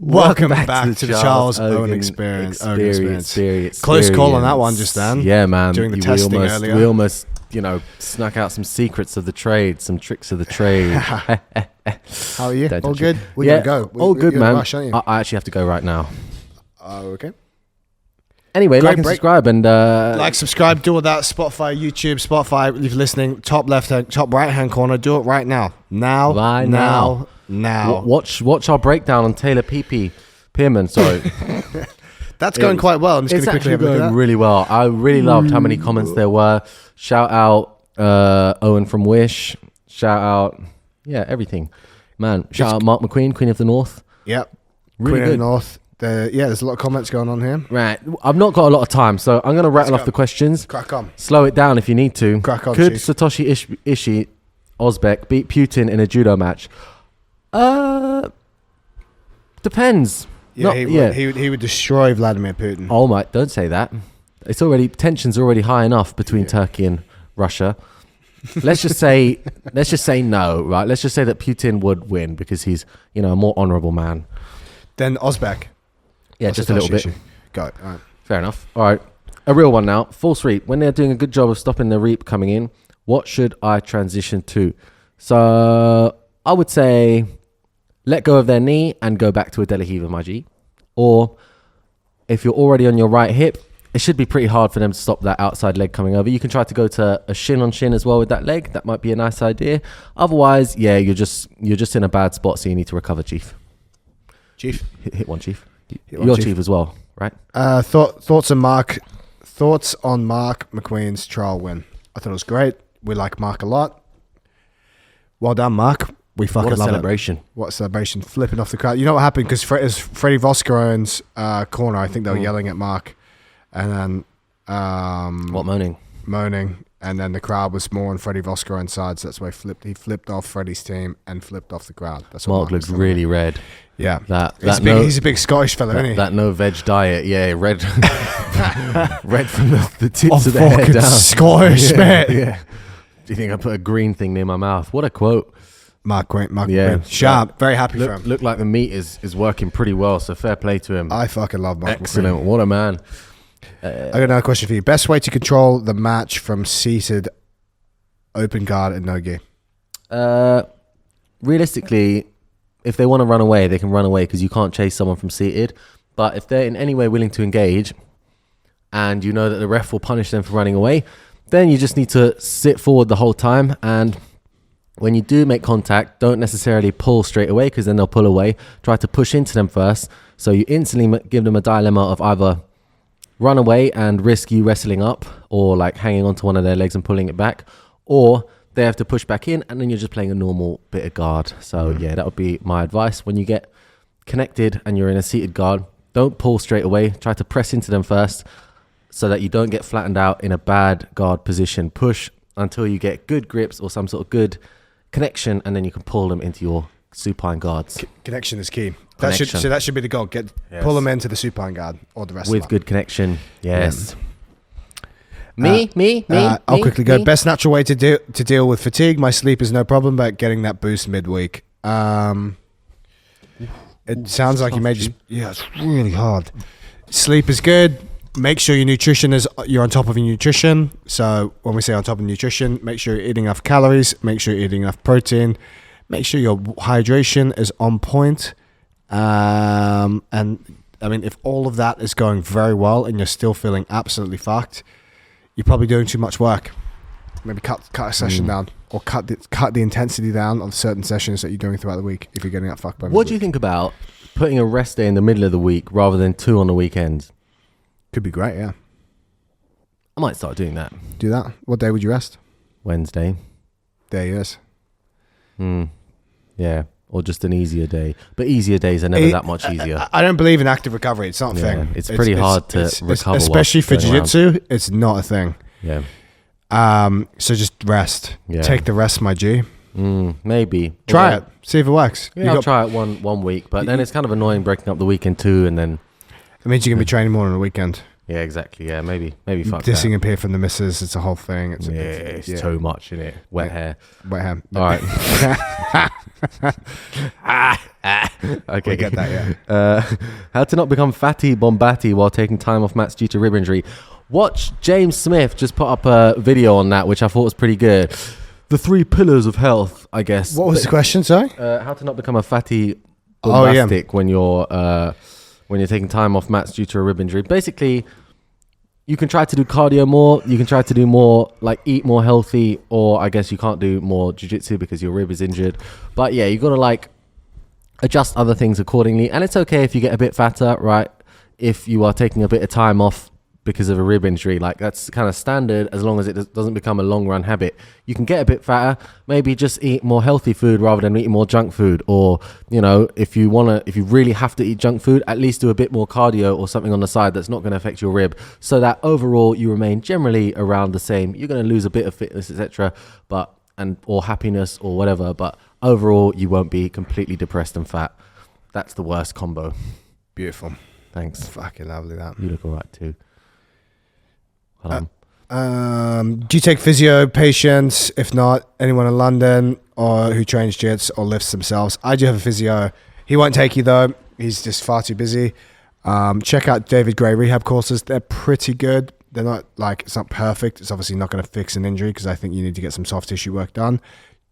Welcome back to the Charles Owen Experience. Close call on that one just then. Yeah, man. During the testing earlier. We almost, snuck out some secrets of the trade, some tricks of the trade. How are you? All good? We're going to go. All good, man. Rush, I actually have to go right now. Okay. Anyway, like and subscribe and like, subscribe, do all that. Spotify, YouTube, Spotify. If you're listening, top right hand corner, do it right now. Now. Watch our breakdown on Taylor Pearman. Sorry, that's going quite well. I'm just it's going to quickly actually have a look at going that. really well. I really loved how many comments there were. Shout out Owen from Wish. Shout out everything, man. Shout out Mark Macqueen, Queen of the North. Yep, Really Queen of the good. North. There's a lot of comments going on here. Right, I've not got a lot of time, so I'm going to rattle off the questions. Crack on. Slow it down if you need to. Crack on, Could Chief. Satoshi Ishii, Ozbek, beat Putin in a judo match? Depends. Yeah, he would destroy Vladimir Putin. Oh my! Don't say that. Tensions already high enough between Turkey and Russia. Let's just say no, right? Let's just say that Putin would win because he's a more honourable man. Then Ozbek. Yeah, just a little bit. Go. All right. Fair enough. All right. A real one now. False reap. When they're doing a good job of stopping the reap coming in, what should I transition to? So I would say let go of their knee and go back to a Delahiva, my G. Or if you're already on your right hip, it should be pretty hard for them to stop that outside leg coming over. You can try to go to a shin on shin as well with that leg. That might be a nice idea. Otherwise, you're just in a bad spot, so you need to recover, Chief. Chief. Hit one, Chief. One, You're Chief. Chief as well, right? Thoughts on Mark McQueen's trial win. I thought it was great. We like Mark a lot. Well done, Mark. We fucking What a love celebration. it. What a celebration. Flipping off the crowd. You know what happened? Because it's Freddie Voskeroen's corner. I think they were yelling at Mark. And then... What, moaning? Moaning. And then the crowd was more on Freddie Voskeroen's side. So that's why he flipped off Freddie's team and flipped off the crowd. That's what Mark looked really red. Yeah. He's a big Scottish fella, isn't he? That no veg diet, red. Red from the tips of the fucking head down. Scottish, mate. Yeah. Do you think I put a green thing near my mouth? What a quote. Mark McQueen. Sharp. Very happy for him. Looked like the meat is working pretty well, so fair play to him. I fucking love Mark Excellent. McQueen. What a man. I got another question for you. Best way to control the match from seated open guard and no gi? Realistically, if they want to run away, they can run away because you can't chase someone from seated. But if they're in any way willing to engage and you know that the ref will punish them for running away, then you just need to sit forward the whole time. And when you do make contact, don't necessarily pull straight away because then they'll pull away. Try to push into them first. So you instantly give them a dilemma of either run away and risk you wrestling up or like hanging onto one of their legs and pulling it back, or they have to push back in and then you're just playing a normal bit of guard. So that would be my advice. When you get connected and you're in a seated guard, don't pull straight away. Try to press into them first so that you don't get flattened out in a bad guard position. Push until you get good grips or some sort of good connection, and then you can pull them into your supine guards. Connection is key. Connection. That should be the goal. Pull them into the supine guard or the rest with of good connection. Yes. Yeah. Me. I'll quickly go. Best natural way to deal with fatigue. My sleep is no problem, but getting that boost midweek. It sounds like you may just... Yeah, it's really hard. Sleep is good. Make sure you're on top of your nutrition. So when we say on top of nutrition, make sure you're eating enough calories. Make sure you're eating enough protein. Make sure your hydration is on point. And I mean, if all of that is going very well and you're still feeling absolutely fucked, you're probably doing too much work. Maybe cut a session down, or cut the intensity down of certain sessions that you're doing throughout the week if you're getting that fucked by What do you think about putting a rest day in the middle of the week rather than 2 on the weekends? Could be great, yeah. I might start doing that. Do that. What day would you rest? Wednesday. There he is. Yeah. Or just an easier day. But easier days are never that much easier. I don't believe in active recovery. It's not a thing. It's pretty hard to recover. Especially for jiu-jitsu, it's not a thing. Yeah. So just rest. Yeah. Take the rest, my G. Maybe. Try it. See if it works. Yeah, I'll try it one week. But then it's kind of annoying breaking up the weekend too, and then... It means you're going to be training more on the weekend. Yeah, exactly. Yeah, maybe fuck Dissing that. and peer from the missus. It's a whole thing. It's too much, isn't it? Wet hair. Wet hair. All right. Okay. We get that, yeah. How to not become fatty bombati while taking time off mats due to rib injury. Watch James Smith just put up a video on that, which I thought was pretty good. The 3 pillars of health, I guess. What was the question, sorry? How to not become a fatty bombastic when you're taking time off mats due to a rib injury. Basically, you can try to do cardio more. You can try to do more, like eat more healthy, or I guess you can't do more jiu-jitsu because your rib is injured. But yeah, you got to like adjust other things accordingly. And it's okay if you get a bit fatter, right? If you are taking a bit of time off because of a rib injury, like that's kind of standard as long as it doesn't become a long run habit. You can get a bit fatter, maybe just eat more healthy food rather than eating more junk food. Or, you know, if you really have to eat junk food, at least do a bit more cardio or something on the side that's not going to affect your rib, so that overall you remain generally around the same. You're going to lose a bit of fitness, etc., or happiness or whatever, but overall you won't be completely depressed and fat. That's the worst combo. Beautiful. Thanks. Fucking lovely that. You look all right too. Do you take physio patients? If not, anyone in London or who trains jits or lifts themselves? I do have a physio. He won't take you though. He's just far too busy. Check out David Gray rehab courses. They're pretty good. They're not like, it's not perfect. It's obviously not going to fix an injury because I think you need to get some soft tissue work done.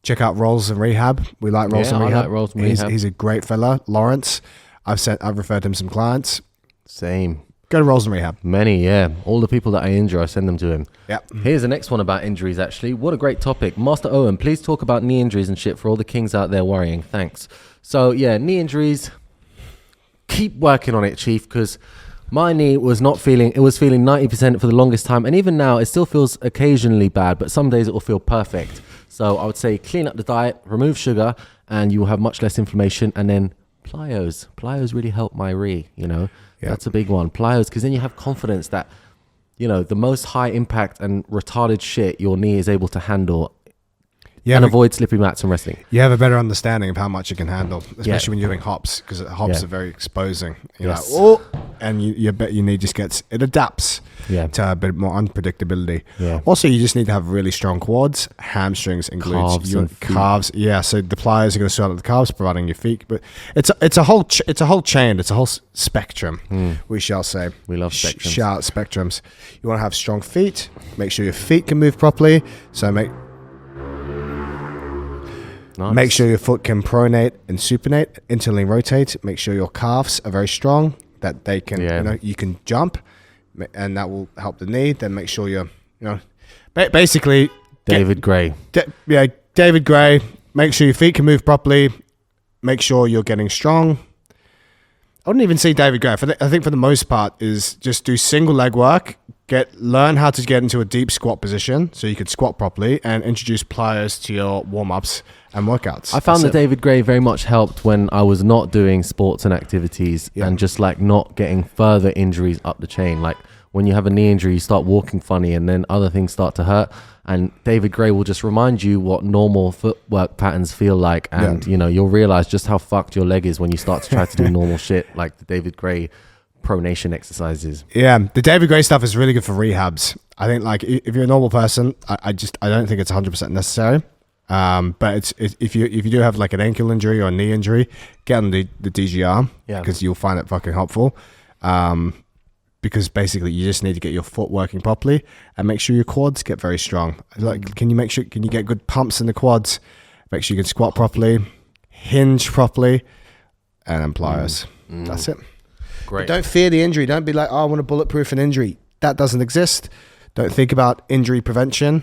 Check out Rolls and Rehab. We like Rolls and Rehab. I like Rolls and Rehab. He's a great fella. Lawrence. I've referred him some clients. Same. Go to Rolls and Rehab. Many, yeah. All the people that I injure, I send them to him. Yep. Here's the next one about injuries, actually. What a great topic. Master Owen, please talk about knee injuries and shit for all the kings out there worrying. Thanks. So, yeah, knee injuries. Keep working on it, Chief, because my knee was feeling 90% for the longest time. And even now, it still feels occasionally bad, but some days it will feel perfect. So I would say clean up the diet, remove sugar, and you will have much less inflammation. And then plyos. Plyos really help my you know. Yep. That's a big one. Plyos, because then you have confidence that, you know, the most high impact and retarded shit your knee is able to handle and avoid slippery mats and wrestling. You have a better understanding of how much you can handle, especially when you're doing hops, because hops are very exposing. You're like, oh, and your knee just it adapts to a bit more unpredictability. Yeah. Also, you just need to have really strong quads, hamstrings, and glutes. Calves. Yeah, so the pliers are going to start at the calves, providing your feet. But it's a whole chain. It's a whole spectrum. We shall say. We love spectrums. Shout out spectrums. You want to have strong feet. Make sure your feet can move properly. So Make sure your foot can pronate and supinate, internally rotate. Make sure your calves are very strong, that they can, you can jump, and that will help the knee. Then make sure you're, basically David Gray. David Gray. Make sure your feet can move properly. Make sure you're getting strong. I wouldn't even say David Gray. I think for the most part is just do single leg work. Learn how to get into a deep squat position so you could squat properly, and introduce pliers to your warm-ups and workouts. I found that David Gray very much helped when I was not doing sports and activities and just like not getting further injuries up the chain. Like when you have a knee injury, you start walking funny and then other things start to hurt. And David Gray will just remind you what normal footwork patterns feel like. And, you'll realize just how fucked your leg is when you start to try to do normal shit like the David Gray pronation exercises. Yeah, the David Gray stuff is really good for rehabs. I think like if you're a normal person, I don't think it's 100% necessary. But if you do have like an ankle injury or a knee injury, get on the DGR because you'll find it fucking helpful. Because basically you just need to get your foot working properly and make sure your quads get very strong. Like, can you get good pumps in the quads? Make sure you can squat properly, hinge properly, and then pliers. That's it. Great. But don't fear the injury. Don't be like, I want to bulletproof an injury. That doesn't exist. Don't think about injury prevention.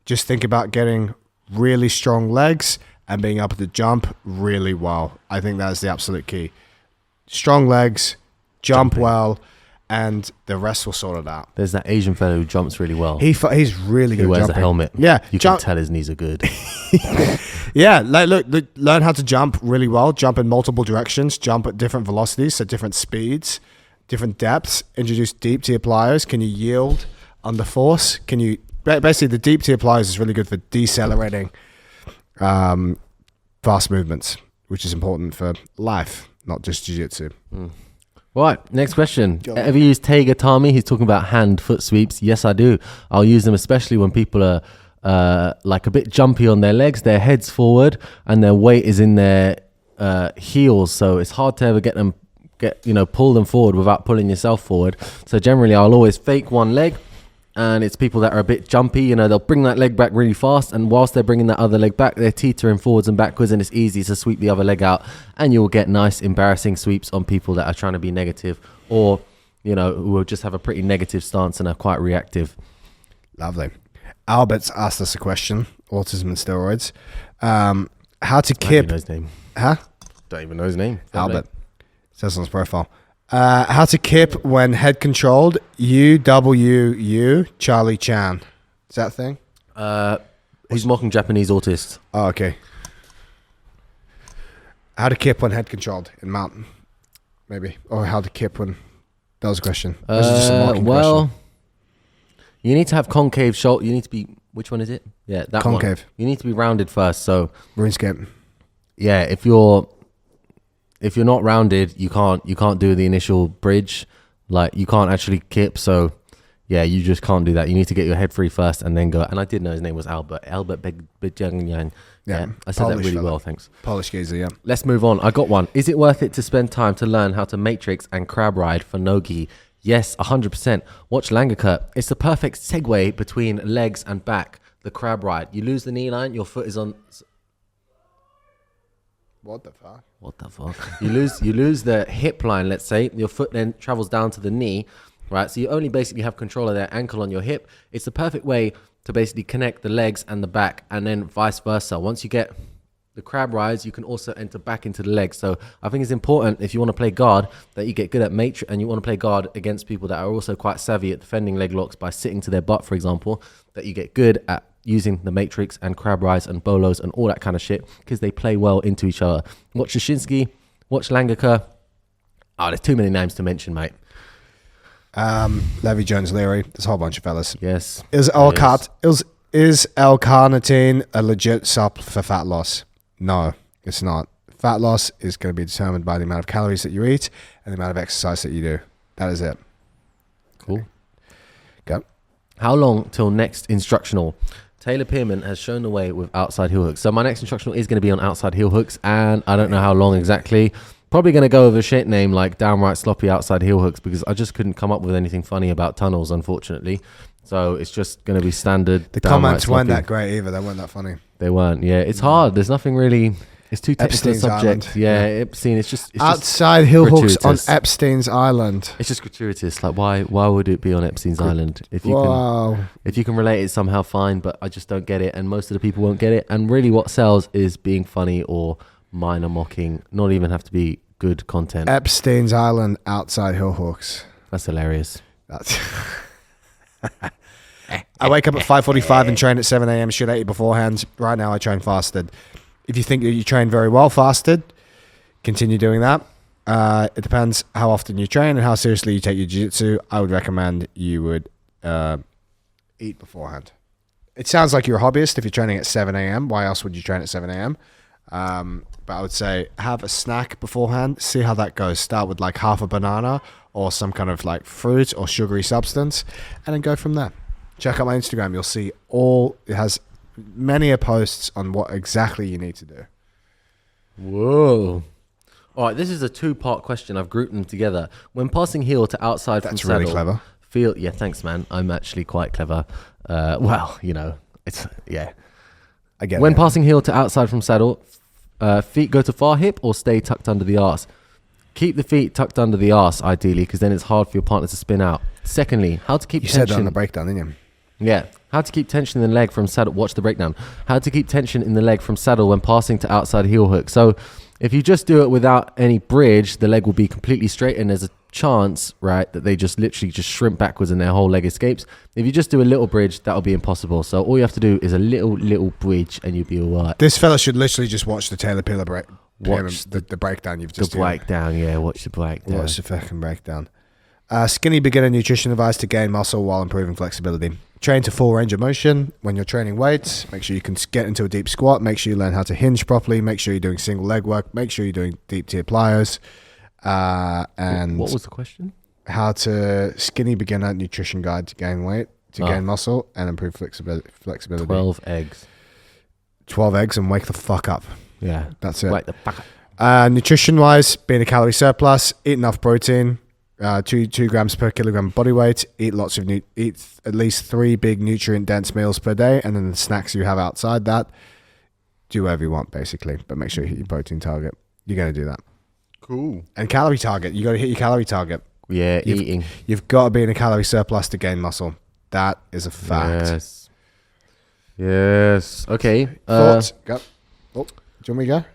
Just think about getting really strong legs and being able to jump really well. I think that's the absolute key. Strong legs, jump well, and the rest will sort it out. There's that Asian fellow who jumps really well. He's really good. He wears jumping. a helmet. Yeah, you can tell his knees are good. Yeah, look, learn how to jump really well. Jump in multiple directions. Jump at different velocities, so different speeds, different depths. Introduce deep tier pliers. Can you yield under force? Can you basically the deep tier pliers is really good for decelerating fast movements, which is important for life, not just jiu-jitsu. Right, next question. Go on. Ever use Taigatami? He's talking about hand-foot sweeps. Yes, I do. I'll use them especially when people are like a bit jumpy on their legs, their heads forward, and their weight is in their heels. So it's hard to ever pull them forward without pulling yourself forward. So generally, I'll always fake one leg, and it's people that are a bit jumpy. They'll bring that leg back really fast, and whilst they're bringing that other leg back, they're teetering forwards and backwards, and it's easy to sweep the other leg out, and you'll get nice, embarrassing sweeps on people that are trying to be negative, or who will just have a pretty negative stance and are quite reactive. Lovely. Albert's asked us a question. Autism and steroids. How to kip? I don't even know his name. Huh? Don't even know his name. Albert. Says on his profile. How to kip when head controlled. UWU Charlie Chan. Is that a thing? He's mocking Japanese autists. Oh, okay. How to kip when head controlled in mountain, maybe, or how to kip when. That was a question. This is just a mocking question. You need to have concave shoulder. You need to be. Which one is it? Yeah, that Concave. one. You need to be rounded first. So RuneScape. yeah, if you're not rounded, you can't do the initial bridge. Like you can't actually kip. So yeah, you just can't do that. You need to get your head free first and then go. And I did know his name was Albert Bejangyan. Yeah, I said that really well. Thanks. Polish geezer. Yeah. Let's move on. I got one. Is it worth it to spend time to learn how to matrix and crab ride for no-gi? Yes, 100%. Watch Langaka. It's the perfect segue between legs and back. The crab ride. You lose the knee line, your foot is on. What the fuck? What the fuck? You lose the hip line, let's say. Your foot then travels down to the knee, right? So you only basically have control of that ankle on your hip. It's the perfect way to basically connect the legs and the back, and then vice versa. Once you get the crab rides, you can also enter back into the legs. So I think it's important if you want to play guard that you get good at matrix, and you want to play guard against people that are also quite savvy at defending leg locks by sitting to their butt, for example, that you get good at using the matrix and crab rides and bolos and all that kind of shit, because they play well into each other. Watch Shishinsky, watch Langaka. There's too many names to mention, mate. Levy Jones Leary. There's a whole bunch of fellas. Yes. Is L-carnitine a legit sup for fat loss? No, it's not. Fat loss is going to be determined by the amount of calories that you eat and the amount of exercise that you do. That is it. Cool. Go. How long till next instructional? Taylor Pearman has shown the way with outside heel hooks. So my next instructional is going to be on outside heel hooks, and I don't know how long exactly. Probably going to go with a shit name like downright sloppy outside heel hooks, because I just couldn't come up with anything funny about tunnels, unfortunately. So it's just going to be standard. The comments weren't that great either. They weren't that funny. They weren't. Yeah, it's hard. There's nothing really. It's too technical a subject. Island. Yeah, Epstein. It's outside heel hooks on Epstein's Island. It's just gratuitous. Like why would it be on Epstein's Island? If you can relate it somehow, fine. But I just don't get it, and most of the people won't get it. And really, what sells is being funny or minor mocking. Not even have to be good content. Epstein's Island outside heel hooks. That's hilarious. I wake up at 5:45 and train at 7 a.m. Should I eat beforehand? Right now, I train fasted. If you think that you train very well fasted, continue doing that. It depends how often you train and how seriously you take your jiu-jitsu. I would recommend you would eat beforehand. It sounds like you're a hobbyist if you're training at 7 a.m. Why else would you train at 7 a.m.? But I would say have a snack beforehand. See how that goes. Start with like half a banana or some kind of like fruit or sugary substance, and then go from there. Check out my Instagram. You'll see it has many posts on what exactly you need to do. Whoa. All right, this is a two-part question. I've grouped them together. When passing heel to outside from saddle. That's really clever. Yeah, thanks, man. I'm actually quite clever. It's, yeah. I get it. When passing heel to outside from saddle, feet go to far hip or stay tucked under the arse? Keep the feet tucked under the arse, ideally, because then it's hard for your partner to spin out. Secondly, how to keep tension. You said that on the breakdown, didn't you? Yeah. How to keep tension in the leg from saddle. Watch the breakdown. How to keep tension in the leg from saddle when passing to outside heel hook. So if you just do it without any bridge, the leg will be completely straight, and there's a chance, right, that they just literally just shrimp backwards and their whole leg escapes. If you just do a little bridge, that'll be impossible. So all you have to do is a little bridge, and you'll be all right. This fella should literally just watch the Taylor Pillar watch the breakdown you've just done. The breakdown, yeah. Watch the breakdown. Watch the fucking breakdown. Skinny beginner nutrition advice to gain muscle while improving flexibility. Train to full range of motion. When you're training weights, make sure you can get into a deep squat. Make sure you learn how to hinge properly. Make sure you're doing single leg work. Make sure you're doing deep tier plyos. And what was the question? how to skinny beginner nutrition guide to gain weight, to gain muscle, and improve flexibility. 12 eggs. 12 eggs and wake the fuck up. Yeah. That's it. Wake the fuck up. Nutrition-wise, be in a calorie surplus, eat enough protein, 2 grams per kilogram body weight, eat at least 3 big nutrient-dense meals per day, and then the snacks you have outside that, do whatever you want, basically, but make sure you hit your protein target. You're going to do that. Cool. And calorie target. You got to hit your calorie target. Yeah, eating. You've got to be in a calorie surplus to gain muscle. That is a fact. Yes. Okay. Thoughts? Go. Oh, do you want me to go?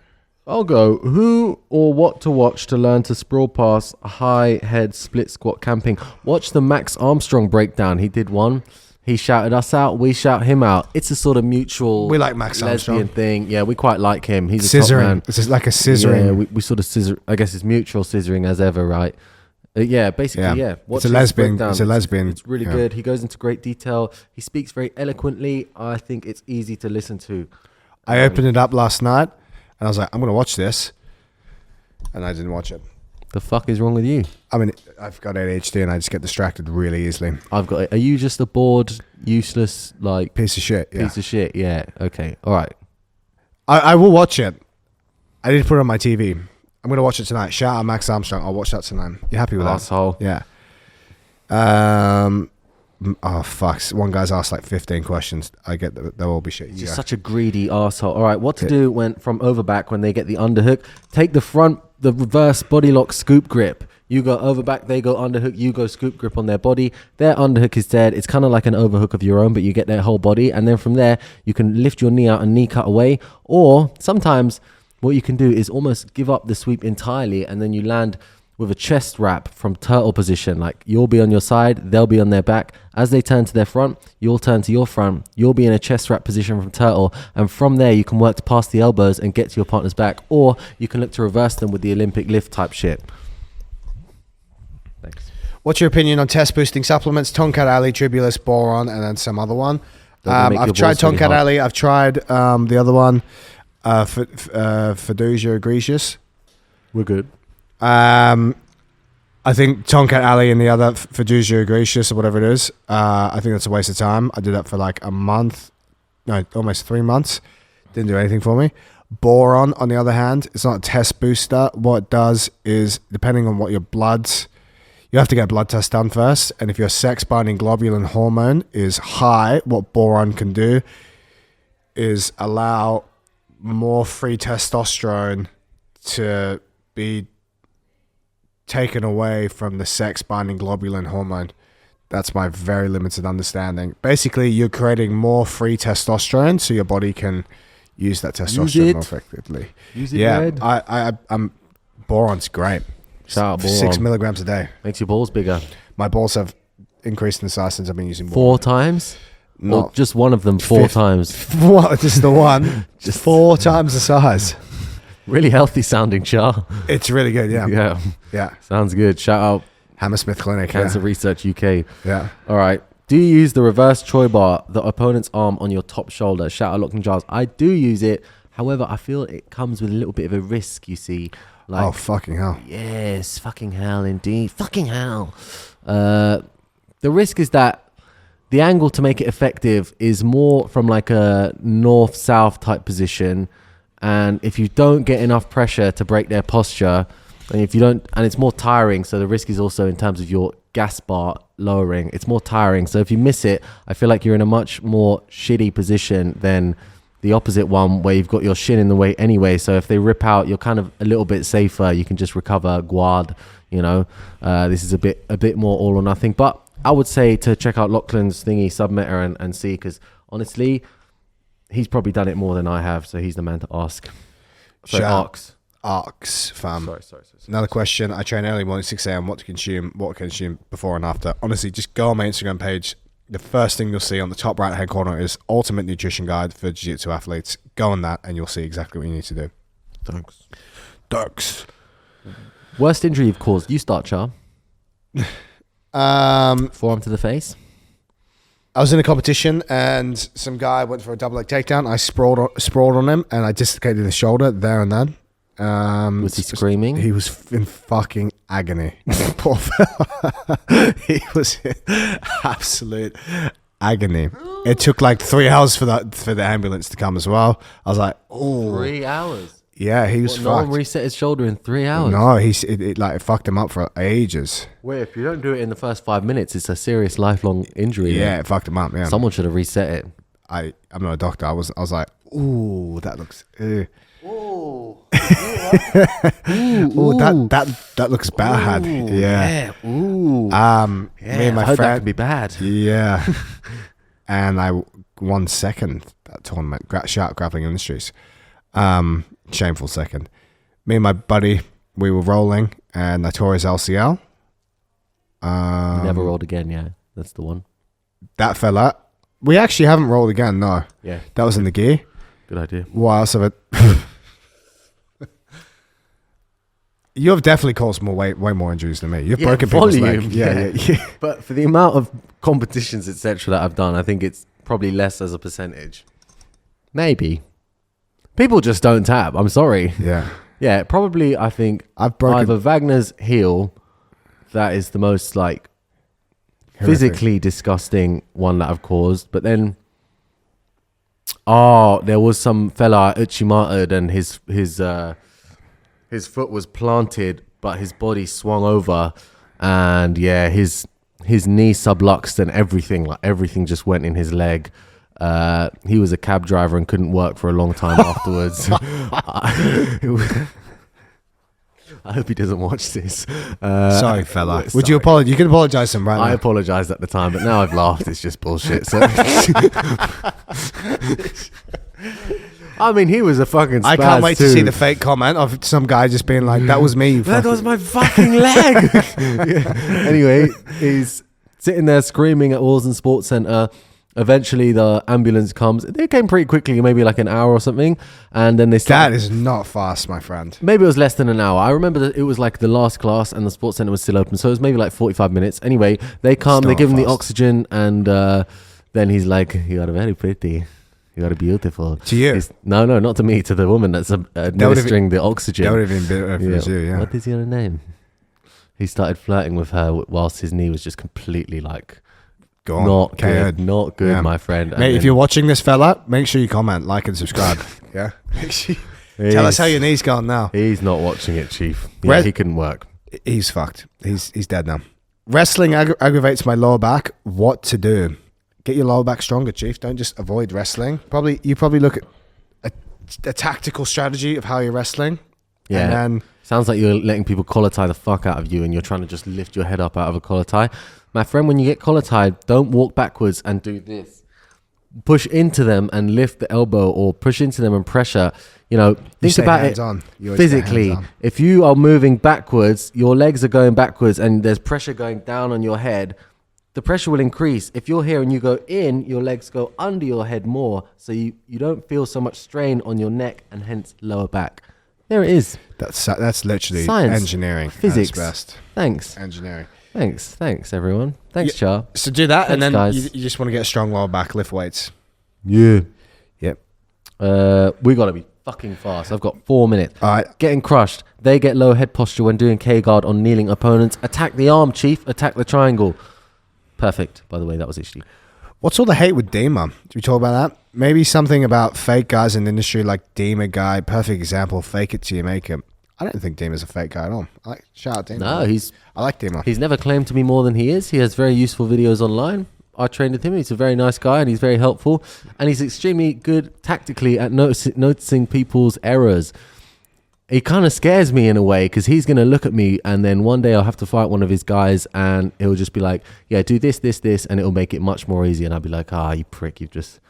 I'll go. Who or what to watch to learn to sprawl pass high head split squat camping? Watch the Max Armstrong breakdown. He did one. He shouted us out. We shout him out. It's a sort of mutual. We like Max lesbian Armstrong thing. Yeah, we quite like him. He's a top scissoring. man. This is like a scissoring. Yeah, we sort of scissor. I guess it's mutual scissoring as ever, right? Yeah, basically, yeah. It's a lesbian. It's a lesbian. It's really good. He goes into great detail. He speaks very eloquently. I think it's easy to listen to. I opened it up last night, and I was like, I'm going to watch this, and I didn't watch it. The fuck is wrong with you? I mean, I've got ADHD, and I just get distracted really easily. Are you just a bored, useless, like Piece of shit. Yeah. piece of shit? Yeah. Okay. All right. I will watch it. I need to put it on my TV. I'm going to watch it tonight. Shout out Max Armstrong. I'll watch that tonight. You happy with Asshole. that? Yeah. Oh, fuck. One guy's asked like 15 questions. I get that they'll all be shit. Just such a greedy asshole. All right. What to do from overback when they get the underhook? Take the reverse body lock scoop grip. You go overback, they go underhook, you go scoop grip on their body. Their underhook is dead. It's kind of like an overhook of your own, but you get their whole body. And then from there, you can lift your knee out and knee cut away. Or sometimes what you can do is almost give up the sweep entirely, and then you land with a chest wrap from turtle position. Like you'll be on your side, they'll be on their back. As they turn to their front, you'll turn to your front. You'll be in a chest wrap position from turtle. And from there, you can work to pass the elbows and get to your partner's back. Or you can look to reverse them with the Olympic lift type shit. Thanks. What's your opinion on test boosting supplements? Tonkat Ali, Tribulus, Boron, and then some other one. I've tried Tonkat Ali. I've tried the other one, Fiducia Egregious. We're good. I think Tonkat Ali and the other Fiducia Egregious or whatever it is, I think that's a waste of time. I did that for like a month, no, almost 3 months. Didn't do anything for me. Boron, on the other hand, it's not a test booster. What it does is, depending on what your bloods, you have to get a blood test done first. And if your sex-binding globulin hormone is high, what boron can do is allow more free testosterone to be taken away from the sex-binding globulin hormone. That's my very limited understanding. Basically, you're creating more free testosterone so your body can use that testosterone more effectively. Use it, Red. I'm boron's great. Shout out boron. 6 milligrams a day. Makes your balls bigger. My balls have increased in size since I've been using boron. 4 times? Or just one of them 4 times? What? Just the one? Just 4 times the size. Really healthy sounding, Char. It's really good, yeah. Yeah. Sounds good. Shout out Hammersmith Clinic. Cancer Research UK. Yeah. All right. Do you use the reverse Choibar, the opponent's arm on your top shoulder? Shout out Lockton Giles. I do use it. However, I feel it comes with a little bit of a risk, you see. Like, oh, fucking hell. Yes, fucking hell indeed. Fucking hell. The risk is that the angle to make it effective is more from like a north-south type position. And if you don't get enough pressure to break their posture, and if you don't, and it's more tiring, so the risk is also in terms of your gas bar lowering, it's more tiring. So if you miss it, I feel like you're in a much more shitty position than the opposite one where you've got your shin in the way anyway. So if they rip out, you're kind of a little bit safer. You can just recover guard, you know. This is a bit more all or nothing. But I would say to check out Lachlan's thingy submitter and see, because honestly, he's probably done it more than I have, so he's the man to ask. So Arcs, fam. Sorry. Another question. I train early morning, 6 a.m. What to consume before and after? Honestly, just go on my Instagram page. The first thing you'll see on the top right-hand corner is Ultimate Nutrition Guide for Jiu-Jitsu athletes. Go on that and you'll see exactly what you need to do. Thanks. Worst injury you've caused? You start, Char. Forearm to the face. I was in a competition and some guy went for a double leg takedown. I sprawled on him and I dislocated his shoulder there and then. Was he screaming? He was in fucking agony. Poor fella. He was in absolute agony. It took like 3 hours for the ambulance to come as well. I was like, oh. 3 hours? Yeah, he was fucked. No one reset his shoulder in 3 hours? No, it fucked him up for ages. Wait, if you don't do it in the first 5 minutes, it's a serious lifelong injury. Yeah, it fucked him up, yeah. Someone should have reset it. I'm not a doctor. I was like, ooh, that looks... Ooh, that looks bad. Yeah. Ooh. Me and my I heard friend that could be bad. Yeah. And I won second that tournament, Shark Grappling Industries. Shameful second. Me and my buddy, we were rolling, and I tore his LCL. Never rolled again. Yeah, that's the one. That fella. We actually haven't rolled again. No. Yeah. That was in the gear. Good idea. What else of it? You have definitely caused way more injuries than me. You've broken people's legs. Yeah. But for the amount of competitions, etc., that I've done, I think it's probably less as a percentage. Maybe. People just don't tap. I'm sorry. Yeah. Yeah, probably. I think I've broken either Wagner's heel. That is the most like physically disgusting one that I've caused. But then, there was some fella Uchimata, and his foot was planted, but his body swung over, and yeah, his knee subluxed and everything just went in his leg. He was a cab driver and couldn't work for a long time afterwards. I hope he doesn't watch this. Sorry, fella. Would you apologize? You can apologize to him right now. I apologized at the time, but now I've laughed. It's just bullshit. So. I mean, he was a fucking spaz I can't wait too. to see the fake comment of some guy just being like, that was me. That was my fucking leg. Yeah. Anyway, he's sitting there screaming at Walls and Sports Centre. Eventually, the ambulance comes. They came pretty quickly, maybe like an hour or something. And then they started. That is not fast, my friend. Maybe it was less than an hour. I remember that it was like the last class and the sports centre was still open. So it was maybe like 45 minutes. Anyway, they come, they give him the oxygen. And then he's like, you are very pretty. You are beautiful. To you? No, not to me. To the woman that's administering the oxygen. That would have been better for you, yeah. What is your name? He started flirting with her whilst his knee was just completely like... Not good, yeah. My friend. Mate, if you're watching this, fella, make sure you comment, like, and subscribe. Yeah. Tell us how your knee's gone now. He's not watching it, Chief. Yeah, he couldn't work. He's fucked. He's dead now. Wrestling aggravates my lower back. What to do? Get your lower back stronger, Chief. Don't just avoid wrestling. You probably look at a tactical strategy of how you're wrestling. Yeah. And then, sounds like you're letting people collar tie the fuck out of you, and you're trying to just lift your head up out of a collar tie. My friend, when you get collar tied, don't walk backwards and do this. Push into them and lift the elbow, or push into them and pressure. Think about it physically. If you are moving backwards, your legs are going backwards and there's pressure going down on your head, the pressure will increase. If you're here and you go in, your legs go under your head more, so you don't feel so much strain on your neck and hence lower back. There it is. That's literally science, engineering. Physics. At its best. Thanks. Engineering. Thanks everyone. Thanks, Char. So do that, and then guys. you just want to get a strong lower back, lift weights. Yeah. Yep. We got to be fucking fast. I've got 4 minutes. All right. Getting crushed. They get low head posture when doing K-guard on kneeling opponents. Attack the arm, Chief. Attack the triangle. Perfect. By the way, that was actually... What's all the hate with Dima? Did we talk about that? Maybe something about fake guys in the industry like Dima guy. Perfect example. Fake it till you make it. I don't think Dima's a fake guy at all. Shout out Dima. No, I like Dima. He's never claimed to be more than he is. He has very useful videos online. I trained with him. He's a very nice guy and he's very helpful. And he's extremely good tactically at noticing people's errors. He kind of scares me in a way because he's going to look at me and then one day I'll have to fight one of his guys and he'll just be like, yeah, do this, and it'll make it much more easy. And I'll be like, you prick, you've just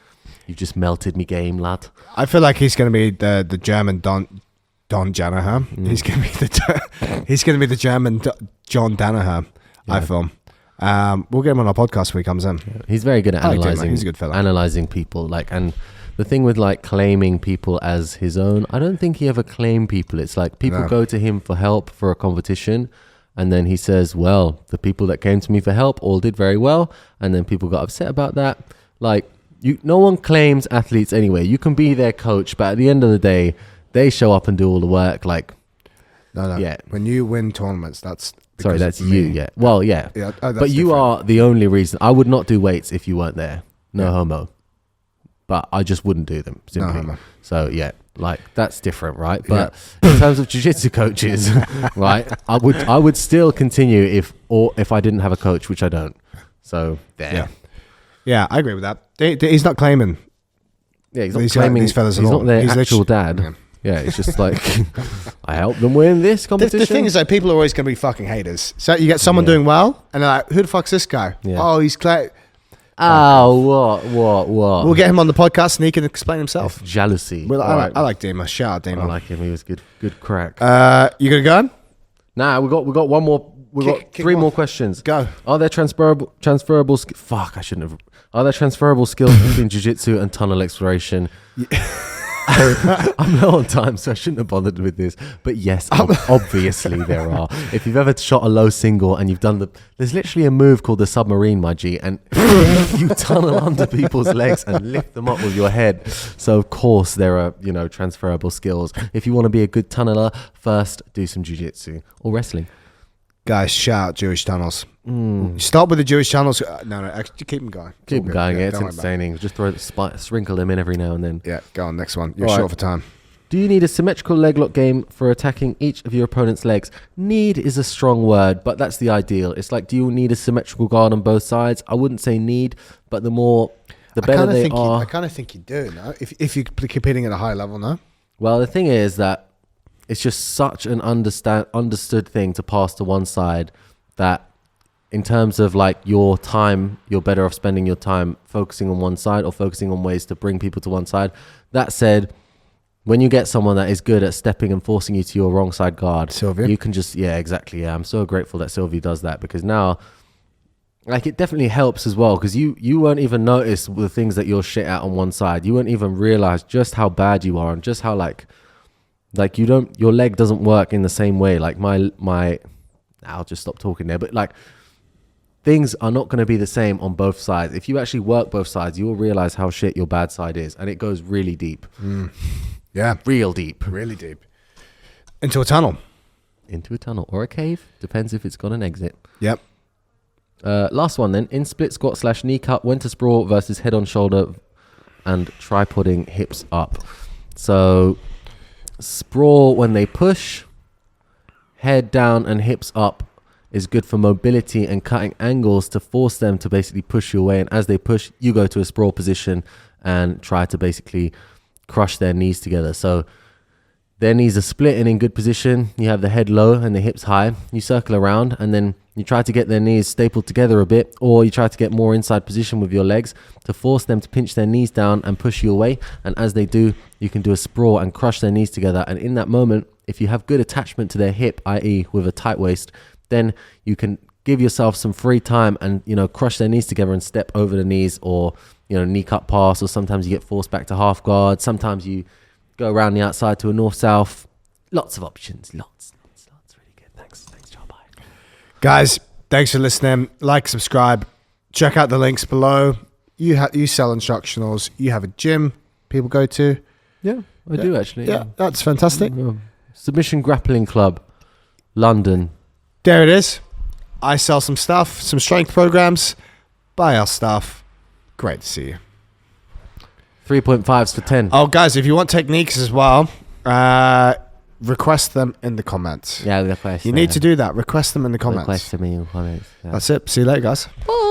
melted me game, lad. I feel like he's going to be the German Don Danaher. He's going to be the German John Danaher. Yeah. I feel. We'll get him on our podcast when he comes in. Yeah. He's very good at analyzing. He's a good fella. Analyzing people, and the thing with claiming people as his own, I don't think he ever claimed people. It's like people go to him for help for a competition, and then he says, "Well, the people that came to me for help all did very well," and then people got upset about that. No one claims athletes anyway. You can be their coach, but at the end of the day, they show up and do all the work. Like, No. Yeah. When you win tournaments, that's sorry, because that's of you. me. Yeah. Well, yeah. Yeah, But you are the only reason. I would not do weights if you weren't there. No homo. But I just wouldn't do them simply. No homo. So yeah, like that's different, right? But in terms of jiu-jitsu coaches, right? I would still continue if I didn't have a coach, which I don't. So there. Yeah, I agree with that. He's not claiming. Yeah, he's not These claiming these fellas at he's all. not their He's actual literally- dad. Yeah, it's just like I helped them win this competition. The thing is, though, people are always going to be fucking haters. So you get someone doing well, and they're like, "Who the fuck's this guy? Yeah. Oh, he's Clay." Oh, what? We'll get him on the podcast, and he can explain himself. It's jealousy. Well, All right. I like Dima. Shout out I Dima. like him. He was good crack. You gonna go on? Nah, we got one more. Kick Three one. more questions. Go. Are there transferable? Fuck, I shouldn't have. Are there transferable skills between jiu-jitsu and tunnel exploration? I'm low on time, so I shouldn't have bothered with this. But yes, obviously there are. If you've ever shot a low single and you've done there's literally a move called the submarine, my G, and you tunnel under people's legs and lift them up with your head. So of course there are, transferable skills. If you want to be a good tunneler, first do some jiu-jitsu or wrestling. Guys, shout out Jewish tunnels. Start with the Jewish tunnels. No, actually, keep them going. Keep them going. Yeah, it's don't worry about it. entertaining. Just sprinkle them in every now and then. Yeah, go on. Next one. You're All short right. for time. Do you need a symmetrical leg lock game for attacking each of your opponent's legs? Need is a strong word, but that's the ideal. It's like, do you need a symmetrical guard on both sides? I wouldn't say need, but the better they are. I kind of think you do, no? If you're competing at a high level, no? Well, the thing is that it's just such an understood thing to pass to one side that in terms of like your time, you're better off spending your time focusing on one side or focusing on ways to bring people to one side. That said, when you get someone that is good at stepping and forcing you to your wrong side guard, Sylvia? you can just, exactly. Yeah, I'm so grateful that Sylvia does that because now, like, it definitely helps as well because you won't even notice the things that you're shit at on one side. You won't even realize just how bad you are and just how like your leg doesn't work in the same way. Like my I'll just stop talking there. But like things are not going to be the same on both sides. If you actually work both sides, you will realize how shit your bad side is. And it goes really deep. Yeah. Real deep. Really deep. Into a tunnel. Into a tunnel or a cave. Depends if it's got an exit. Yep. Last one then. In split squat / knee cut, when to sprawl versus head on shoulder and tripoding hips up. So sprawl when they push, head down and hips up is good for mobility and cutting angles to force them to basically push you away. And as they push, you go to a sprawl position and try to basically crush their knees together. So their knees are split and in good position. You have the head low and the hips high. You circle around and then you try to get their knees stapled together a bit, or you try to get more inside position with your legs to force them to pinch their knees down and push you away. And as they do, you can do a sprawl and crush their knees together. And in that moment, if you have good attachment to their hip, i.e. with a tight waist, then you can give yourself some free time and, crush their knees together and step over the knees, or, knee cut pass, or sometimes you get forced back to half guard. Sometimes you go around the outside to a north-south. Lots of options. Lots. Really good. Thanks, Choibar. Guys, thanks for listening. Like, subscribe. Check out the links below. You sell instructionals. You have a gym people go to. Yeah, I do actually. Yeah, that's fantastic. Submission Grappling Club, London. There it is. I sell some stuff, some strength programs. Buy our stuff. Great to see you. 3.5s for 10. Oh, guys, if you want techniques as well, request them in the comments. Yeah, request. You need to do that. Request them in the comments. Request them in the comments. Yeah. That's it. See you later, guys. Bye.